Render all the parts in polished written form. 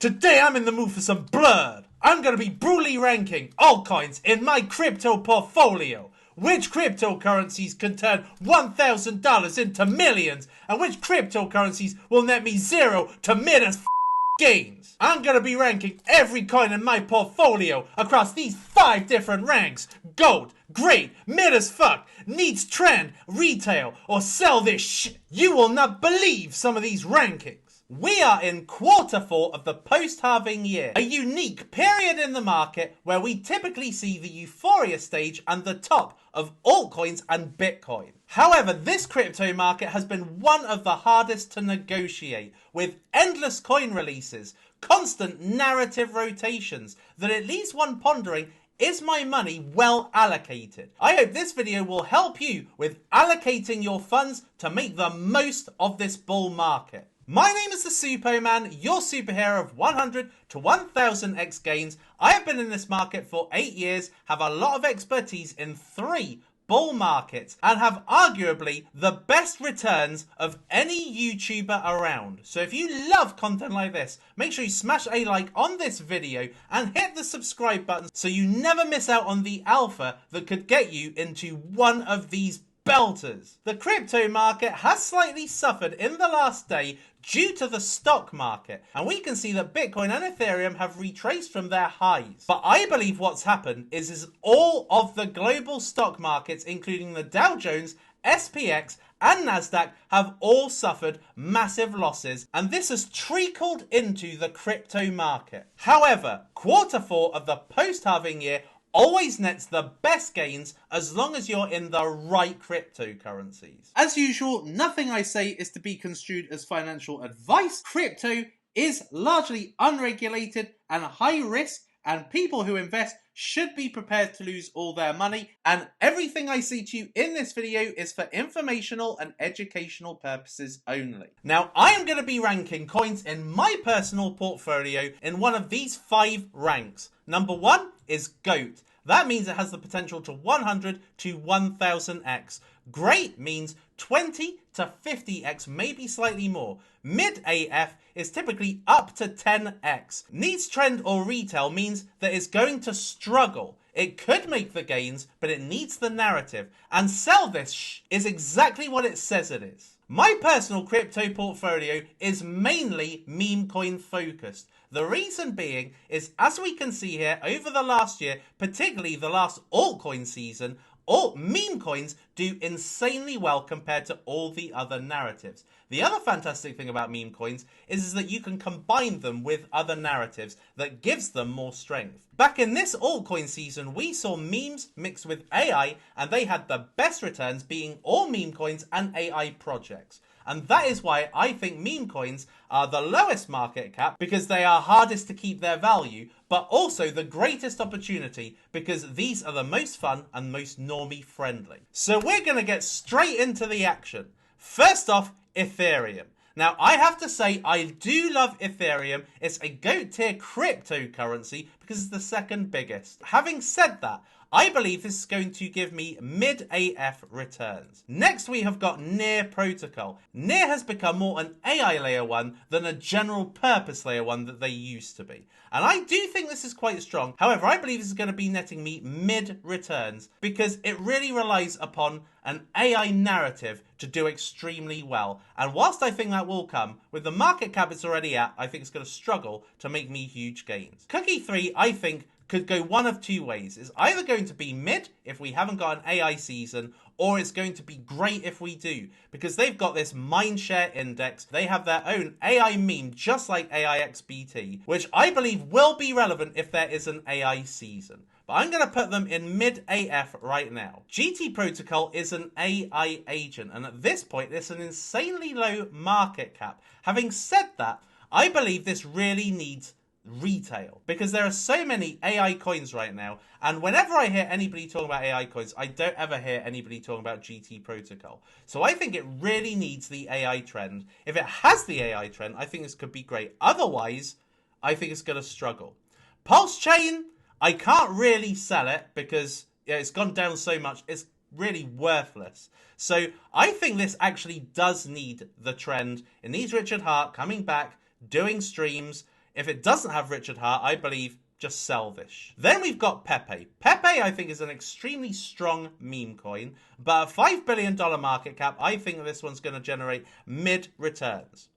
Today I'm in the mood for some blood. I'm going to be brutally ranking altcoins in my crypto portfolio. Which cryptocurrencies can turn $1,000 into millions, and which cryptocurrencies will net me zero to mid as gains. I'm going to be ranking every coin in my portfolio across these 5 different ranks: gold, great, mid as fuck, needs trend, retail, or sell this shit. You will not believe some of these rankings. We are in Q4 of the post-halving year, a unique period in the market where we typically see the euphoria stage and the top of altcoins and Bitcoin. However, this crypto market has been one of the hardest to negotiate, with endless coin releases, constant narrative rotations that it leaves one pondering, is my money well allocated? I hope this video will help you with allocating your funds to make the most of this bull market. My name is the Suppoman, your superhero of 100 to 1000x gains. I have been in this market for 8 years, have a lot of expertise in 3 bull markets, and have arguably the best returns of any YouTuber around. So if you love content like this, make sure you smash a like on this video and hit the subscribe button so you never miss out on the alpha that could get you into one of these belters. The crypto market has slightly suffered in the last day due to the stock market, and we can see that Bitcoin and Ethereum have retraced from their highs. But I believe what's happened is all of the global stock markets, including the Dow Jones, SPX, and Nasdaq, have all suffered massive losses, and this has trickled into the crypto market. However, Q4 of the post-halving year always nets the best gains as long as you're in the right cryptocurrencies. As usual, nothing I say is to be construed as financial advice. Crypto is largely unregulated and high risk, and people who invest should be prepared to lose all their money, and everything I say to you in this video is for informational and educational purposes only. Now, I am going to be ranking coins in my personal portfolio in one of these 5 ranks. Number 1 is GOAT. That means it has the potential to 100 to 1000x. Great means 20 to 50x, maybe slightly more. Mid AF is typically up to 10x. Needs trend or retail means that it's going to struggle. It could make the gains, but it needs the narrative. And sell this is exactly what it says it is. My personal crypto portfolio is mainly meme coin focused. The reason being is, as we can see here, over the last year, particularly the last altcoin season, all meme coins do insanely well compared to all the other narratives. The other fantastic thing about meme coins is that you can combine them with other narratives that gives them more strength. Back in this altcoin season, we saw memes mixed with AI, and they had the best returns, being all meme coins and AI projects. And that is why I think meme coins are the lowest market cap, because they are hardest to keep their value, but also the greatest opportunity because these are the most fun and most normie friendly. So we're going to get straight into the action. First off, Ethereum. Now, I have to say, I do love Ethereum. It's a GOAT tier cryptocurrency because it's the second biggest. Having said that, I believe this is going to give me mid AF returns. Next, we have got Near Protocol. Near has become more an AI layer 1 than a general purpose layer 1 that they used to be. And I do think this is quite strong. However, I believe this is going to be netting me mid returns because it really relies upon an AI narrative to do extremely well. And whilst I think that will come, with the market cap it's already at, I think it's going to struggle to make me huge gains. Cookie 3, I think, could go one of 2 ways. It's either going to be mid if we haven't got an AI season, or it's going to be great if we do, because they've got this mindshare index. They have their own AI meme, just like AIXBT, which I believe will be relevant if there is an AI season. But I'm going to put them in mid AF right now. GT Protocol is an AI agent, and at this point, it's an insanely low market cap. Having said that, I believe this really needs retail because there are so many AI coins right now, and whenever I hear anybody talking about AI coins, I don't ever hear anybody talking about GT Protocol. So I think it really needs the AI trend. If it has the AI trend, I think this could be great. Otherwise, I think it's going to struggle. Pulse Chain, I can't really sell it because it's gone down so much, it's really worthless. So I think this actually does need the trend. It needs Richard Hart coming back, doing streams. If it doesn't have Richard Hart, I believe just sell this. Then we've got Pepe. Pepe, I think, is an extremely strong meme coin, but a $5 billion market cap, I think that this one's going to generate mid returns.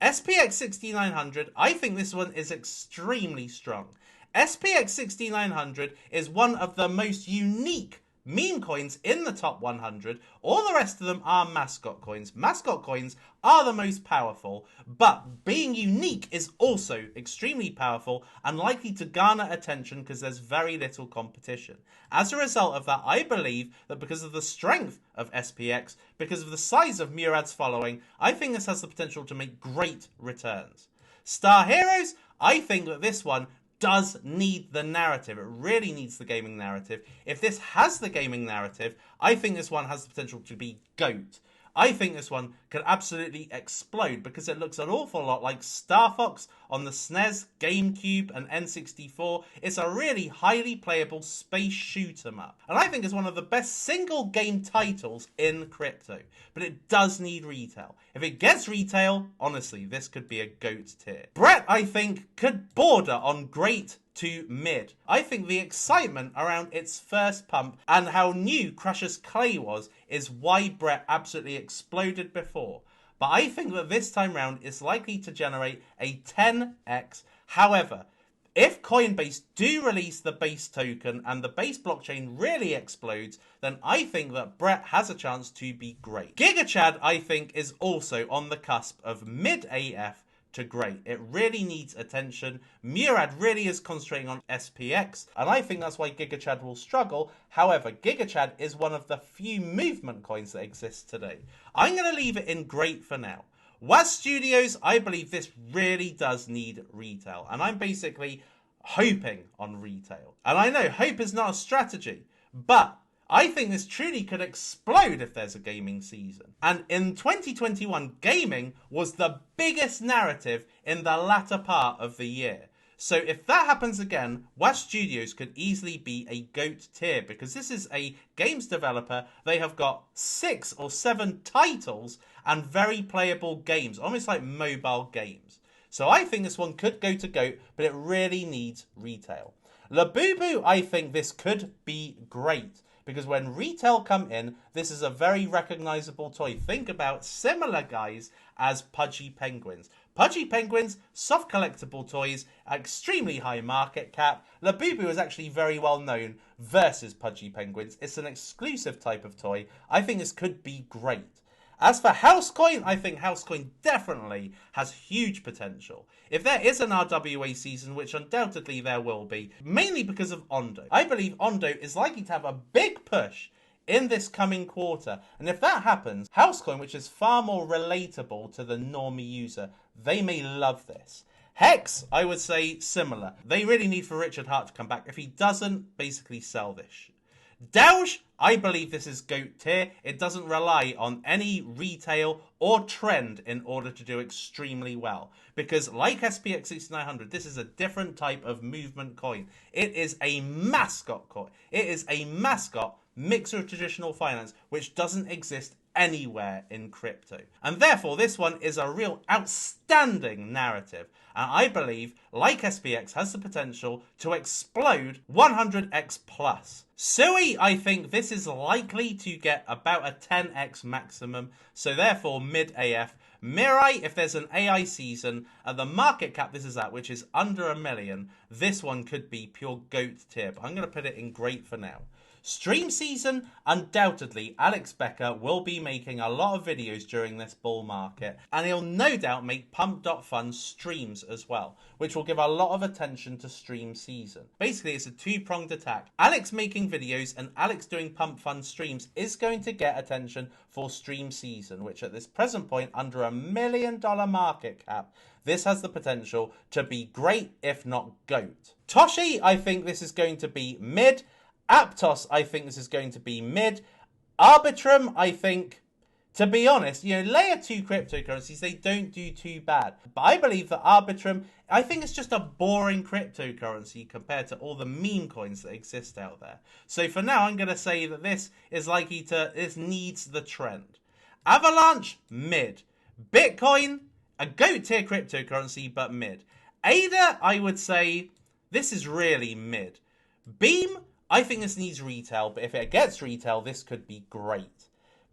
SPX 6900, I think this one is extremely strong. SPX 6900 is one of the most unique meme coins in the top 100. All the rest of them are mascot coins. Mascot coins are the most powerful, but being unique is also extremely powerful and likely to garner attention because there's very little competition. As a result of that, I believe that because of the strength of SPX, because of the size of Murad's following, I think this has the potential to make great returns. Star Heroes, I think that this one does need the narrative. It really needs the gaming narrative. If this has the gaming narrative, I think this one has the potential to be GOAT. I think this one could absolutely explode because it looks an awful lot like Star Fox on the SNES, GameCube, and N64. It's a really highly playable space shoot 'em up. And I think it's one of the best single game titles in crypto. But it does need retail. If it gets retail, honestly, this could be a GOAT tier. Brett, I think, could border on great to mid. I think the excitement around its first pump and how new Crush's Clay was is why Brett absolutely exploded before. But I think that this time round it's likely to generate a 10x. However, if Coinbase do release the base token and the base blockchain really explodes, then I think that Brett has a chance to be great. GigaChad, I think, is also on the cusp of mid AF to great. It really needs attention. Murad really is concentrating on SPX, and I think that's why GigaChad will struggle. However, GigaChad is one of the few movement coins that exist today. I'm going to leave it in great for now. WAS Studios, I believe this really does need retail, and I'm basically hoping on retail. And I know hope is not a strategy, but I think this truly could explode if there's a gaming season. And in 2021, gaming was the biggest narrative in the latter part of the year. So if that happens again, WAS Studios could easily be a GOAT tier because this is a games developer. They have got 6 or 7 titles and very playable games, almost like mobile games. So I think this one could go to GOAT, but it really needs retail. Labubu, I think this could be great. Because when retail come in, this is a very recognizable toy. Think about similar guys as Pudgy Penguins. Pudgy Penguins, soft collectible toys, extremely high market cap. Labubu is actually very well known versus Pudgy Penguins. It's an exclusive type of toy. I think this could be great. As for Housecoin, I think Housecoin definitely has huge potential. If there is an RWA season, which undoubtedly there will be, mainly because of Ondo. I believe Ondo is likely to have a big push in this coming quarter. And if that happens, Housecoin, which is far more relatable to the normie user, they may love this. Hex, I would say similar. They really need for Richard Hart to come back. If he doesn't, basically sell this. Doge, I believe this is GOAT tier. It doesn't rely on any retail or trend in order to do extremely well. Because like SPX 6900, this is a different type of movement coin. It is a mascot coin. It is a mascot mixed with traditional finance, which doesn't exist anywhere in crypto. And therefore, this one is a real outstanding narrative. And I believe, like SPX, has the potential to explode 100x plus. Sui, I think this is likely to get about a 10x maximum. So therefore, mid AF. Mirai, if there's an AI season, at the market cap this is at, which is under $1 million, this one could be pure GOAT tier. But I'm going to put it in great for now. Stream season, undoubtedly, Alex Becker will be making a lot of videos during this bull market, and he'll no doubt make Pump.Fun streams as well, which will give a lot of attention to stream season. Basically, it's a two-pronged attack. Alex making videos and Alex doing Pump.Fun streams is going to get attention for stream season, which at this present point, under $1 million market cap, this has the potential to be great, if not GOAT. Toshi, I think this is going to be mid. Aptos, I think this is going to be mid. Arbitrum, I think, to be honest, layer 2 cryptocurrencies, they don't do too bad. But I believe that Arbitrum, I think it's just a boring cryptocurrency compared to all the meme coins that exist out there. So for now, I'm going to say that this needs the trend. Avalanche, mid. Bitcoin, a GOAT tier cryptocurrency, but mid. ADA, I would say this is really mid. Beam, I think this needs retail, but if it gets retail, this could be great.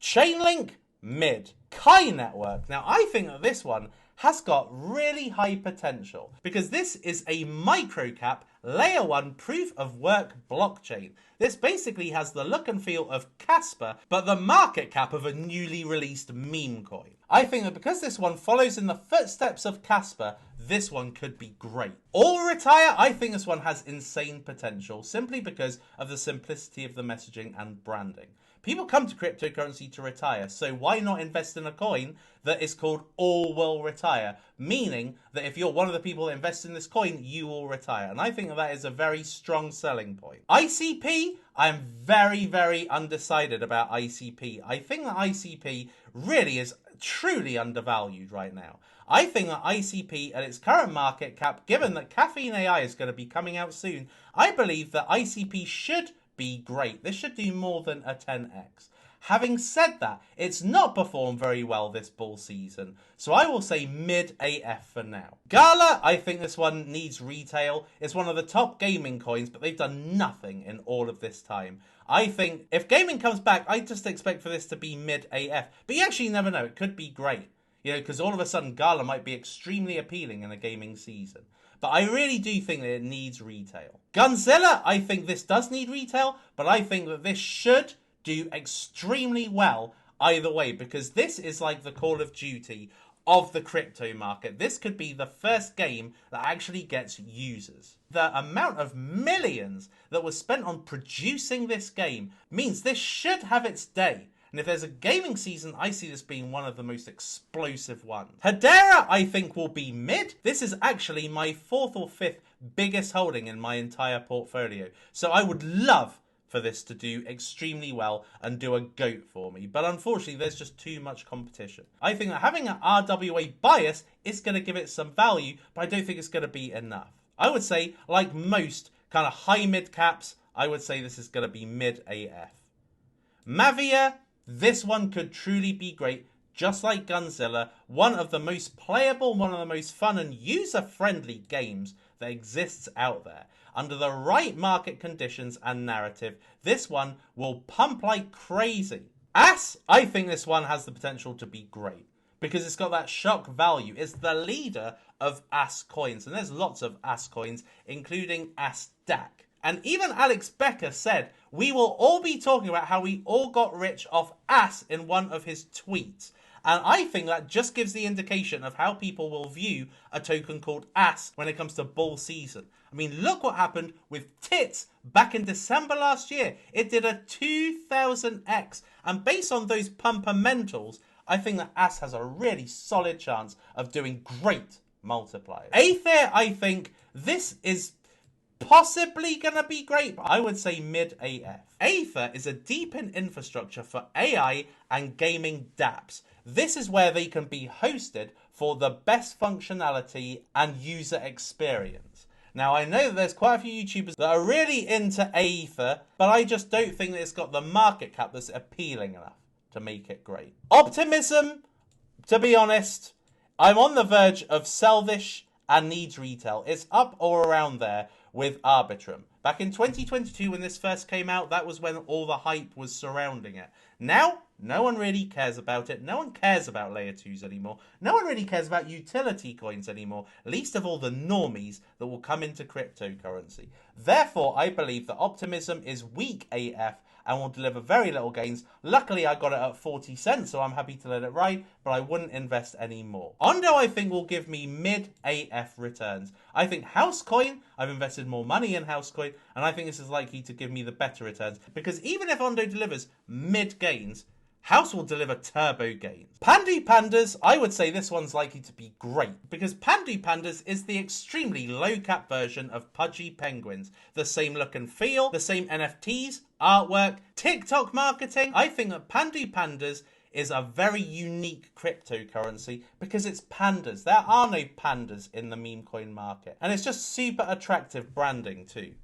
Chainlink, mid. Kai Network, now I think that this one has got really high potential because this is a microcap layer 1 proof of work blockchain. This basically has the look and feel of Casper, but the market cap of a newly released meme coin. I think that because this one follows in the footsteps of Casper, this one could be great. All retire, I think this one has insane potential simply because of the simplicity of the messaging and branding. People come to cryptocurrency to retire, so why not invest in a coin that is called All Will Retire? Meaning that if you're one of the people that invest in this coin, you will retire. And I think that is a very strong selling point. ICP, I am very, very undecided about ICP. I think that ICP really is truly undervalued right now. I think that ICP at its current market cap, given that Caffeine AI is going to be coming out soon, I believe that ICP should be great. This should do more than a 10x. Having said that, it's not performed very well this bull season, so I will say mid AF for now. Gala, I think this one needs retail. It's one of the top gaming coins, but they've done nothing in all of this time. I think if gaming comes back, I just expect for this to be mid AF, but you actually never know. It could be great, you know, because all of a sudden Gala might be extremely appealing in a gaming season. But I really do think that it needs retail. Gunzilla, I think this does need retail, but I think that this should do extremely well either way, because this is like the Call of Duty of the crypto market. This could be the first game that actually gets users. The amount of millions that was spent on producing this game means this should have its day. And if there's a gaming season, I see this being one of the most explosive ones. Hedera, I think, will be mid. This is actually my 4th or 5th biggest holding in my entire portfolio. So I would love for this to do extremely well and do a GOAT for me. But unfortunately, there's just too much competition. I think that having an RWA bias is going to give it some value, but I don't think it's going to be enough. I would say, like most kind of high mid caps, I would say this is going to be mid AF. Mavia, this one could truly be great, just like Gunzilla, one of the most playable, one of the most fun and user-friendly games that exists out there. Under the right market conditions and narrative, this one will pump like crazy. AS, I think this one has the potential to be great because it's got that shock value. It's the leader of AS coins, and there's lots of AS coins, including AS DAC. And even Alex Becker said, we will all be talking about how we all got rich off AS in one of his tweets. And I think that just gives the indication of how people will view a token called AS when it comes to bull season. I mean, look what happened with TITS back in December last year. It did a 2000x. And based on those pumpermentals, I think that AS has a really solid chance of doing great multipliers. Aether, I think this is possibly going to be great, but I would say mid AF. Aether is a deepened infrastructure for AI and gaming dApps. This is where they can be hosted for the best functionality and user experience. Now, I know that there's quite a few YouTubers that are really into Aether, but I just don't think that it's got the market cap that's appealing enough to make it great. Optimism, to be honest, I'm on the verge of sell this and needs retail. It's up or around there with Arbitrum. Back in 2022 when this first came out, that was when all the hype was surrounding it. Now, no one really cares about it. No one cares about layer 2s anymore. No one really cares about utility coins anymore, least of all the normies that will come into cryptocurrency. Therefore, I believe that Optimism is weak AF and will deliver very little gains. Luckily, I got it at 40 cents, so I'm happy to let it ride, but I wouldn't invest any more. Ondo, I think, will give me mid AF returns. I think Housecoin, I've invested more money in Housecoin, and I think this is likely to give me the better returns, because even if Ondo delivers mid gains, House will deliver turbo gains. Pandu Pandas, I would say this one's likely to be great because Pandu Pandas is the extremely low cap version of Pudgy Penguins. The same look and feel, the same NFTs, artwork, TikTok marketing. I think that Pandu Pandas is a very unique cryptocurrency because it's pandas. There are no pandas in the meme coin market. And it's just super attractive branding too.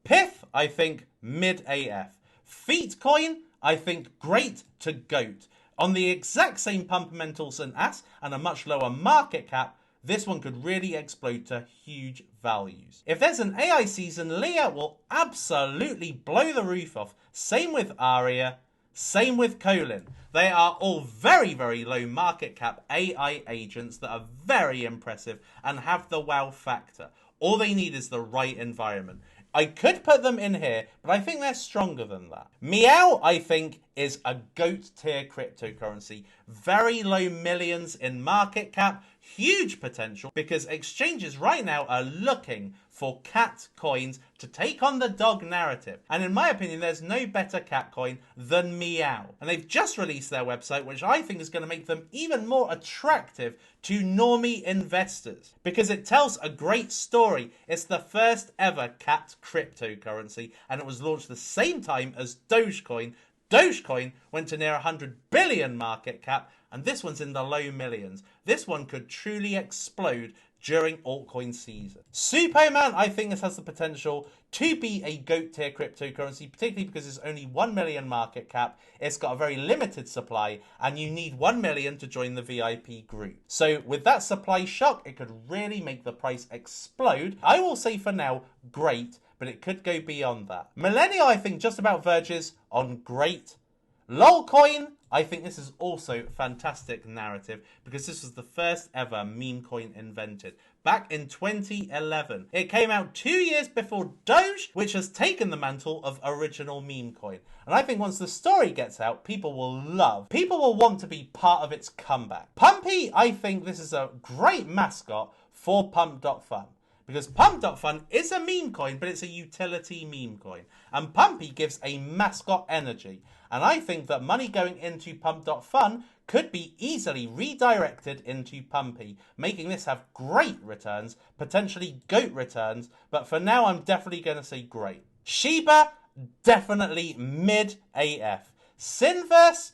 Pith, I think mid AF. Feet coin, I think great to GOAT. On the exact same pumpermentals and AS and a much lower market cap, this one could really explode to huge values. If there's an AI season, Leah will absolutely blow the roof off. Same with Aria, same with Colin. They are all very, very low market cap AI agents that are very impressive and have the wow factor. All they need is the right environment. I could put them in here, but I think they're stronger than that. Meow, I think, is a GOAT tier cryptocurrency. Very low millions in market cap, huge potential, because exchanges right now are looking for cat coins to take on the dog narrative. And in my opinion, there's no better cat coin than Meow. And they've just released their website, which I think is going to make them even more attractive to normie investors, because it tells a great story. It's the first ever cat cryptocurrency, and it was launched the same time as Dogecoin. Dogecoin went to near 100 billion market cap, and this one's in the low millions. This one could truly explode during altcoin season. Suppoman, I think this has the potential to be a GOAT tier cryptocurrency, particularly because it's only 1 million market cap. It's got a very limited supply, and you need 1 million to join the VIP group. So with that supply shock, it could really make the price explode. I will say for now, great, but it could go beyond that. Millennial, I think, just about verges on great. Lolcoin, I think this is also fantastic narrative, because this was the first ever meme coin invented back in 2011. It came out 2 years before Doge, which has taken the mantle of original meme coin. And I think once the story gets out, people will want to be part of its comeback. Pumpy, I think this is a great mascot for Pump.fun. Because Pump.fun is a meme coin, but it's a utility meme coin. And Pumpy gives a mascot energy. And I think that money going into Pump.fun could be easily redirected into Pumpy, making this have great returns, potentially GOAT returns. But for now, I'm definitely going to say great. Shiba, definitely mid AF. Sinverse,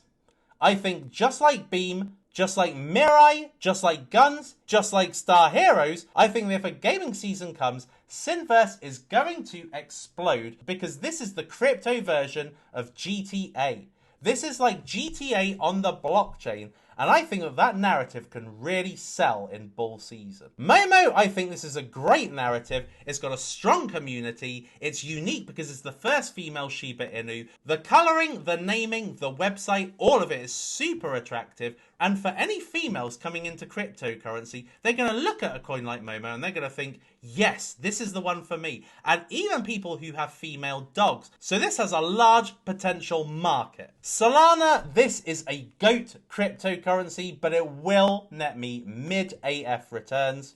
I think just like Beam, just like Mirai, just like Guns, just like Star Heroes, I think that if a gaming season comes, Sinverse is going to explode, because this is the crypto version of GTA. This is like GTA on the blockchain, and I think that that narrative can really sell in bull season. Momo, I think this is a great narrative. It's got a strong community. It's unique because it's the first female Shiba Inu. The coloring, the naming, the website, all of it is super attractive. And for any females coming into cryptocurrency, they're going to look at a coin like Momo and they're going to think, yes, this is the one for me. And even people who have female dogs. So this has a large potential market. Solana, this is a GOAT cryptocurrency, but it will net me mid AF returns.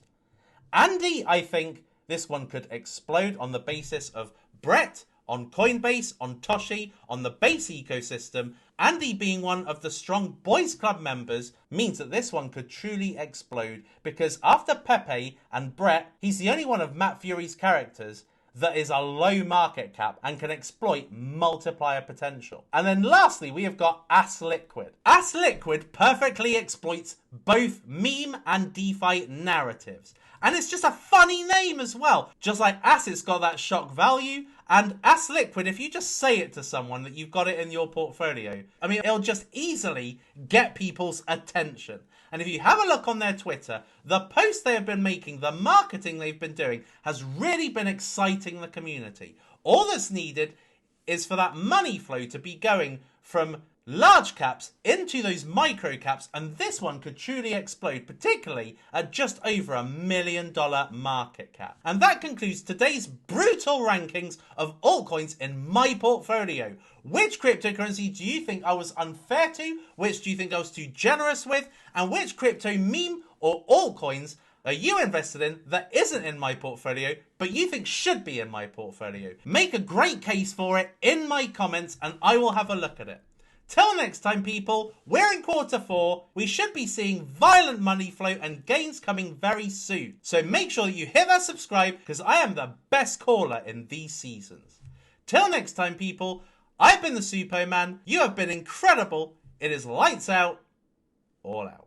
Andy, I think this one could explode on the basis of Brett, on Coinbase, on Toshi, on the base ecosystem. Andy being one of the strong boys club members means that this one could truly explode, because after Pepe and Brett, he's the only one of Matt Fury's characters that is a low market cap and can exploit multiplier potential. And then lastly, we have got Ass Liquid. Ass Liquid perfectly exploits both meme and DeFi narratives. And it's just a funny name as well. Just like Ass, it's got that shock value. And Ass Liquid, if you just say it to someone that you've got it in your portfolio, I mean, it'll just easily get people's attention. And if you have a look on their Twitter, the posts they have been making, the marketing they've been doing has really been exciting the community. All that's needed is for that money flow to be going from large caps into those micro caps, and this one could truly explode, particularly at just over $1 million market cap. And that concludes today's brutal rankings of altcoins in my portfolio. Which cryptocurrency do you think I was unfair to? Which do you think I was too generous with? And which crypto meme or altcoins are you invested in that isn't in my portfolio, but you think should be in my portfolio? Make a great case for it in my comments and I will have a look at it. Till next time, people, we're in Q4. We should be seeing violent money flow and gains coming very soon. So make sure that you hit that subscribe, because I am the best caller in these seasons. Till next time, people, I've been the Suppoman. You have been incredible. It is lights out, all out.